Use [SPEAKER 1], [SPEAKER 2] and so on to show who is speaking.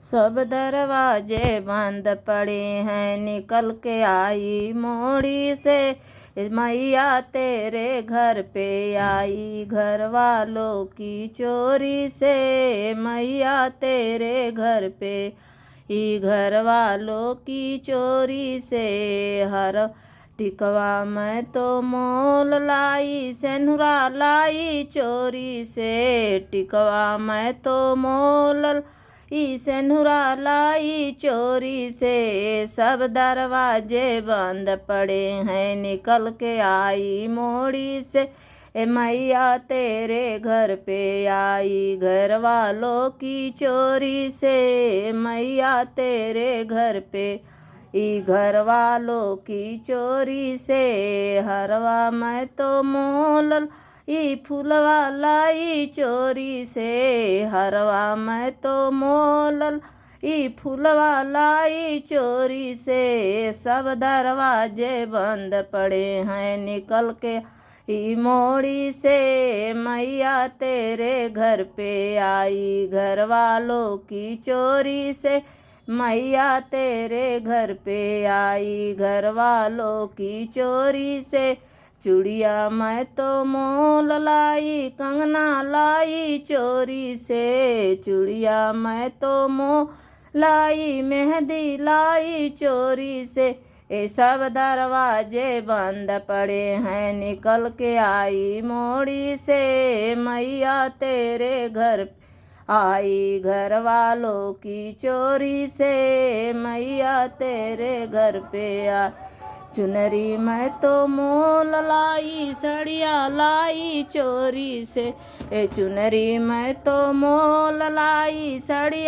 [SPEAKER 1] सब दरवाजे बंद पड़े हैं, निकल के आई मोड़ी से। मैया तेरे घर पे आई घर वालों की चोरी से। मैया तेरे घर पे घर वालों की चोरी से। हर टिकवा मैं तो मोल लाई, सेनुरा लाई चोरी से। टिकवा मैं तो मोल सेनुरा लाई चोरी से। सब दरवाजे बंद पड़े हैं, निकल के आई मोड़ी से। मैया तेरे घर पे आई घर वालों की चोरी से। मैया तेरे घर पे घर वालों की चोरी से। हरवा मैं तो मोल फूलवा लाई चोरी से। हरवा मैं तो मोल फूलवा लाई चोरी से। सब दरवाजे बंद पड़े हैं, निकल के मोड़ी से। मैया तेरे घर पे आई घर वालों की चोरी से। मैया तेरे घर पे आई घर वालों की चोरी से। चूड़िया मैं तो मोल लाई, कंगना लाई चोरी से। चूड़िया मैं तो मोल लाई, मेहंदी लाई चोरी से। ये सब दरवाजे बंद पड़े हैं, निकल के आई मोड़ी से। मैया तेरे घर आई घर वालों की चोरी से। मैया तेरे घर पे आई चुनरी मैं तो मोल लाई, सड़िया लाई चोरी से। चुनरी मैं तो मोल लाई, सड़िया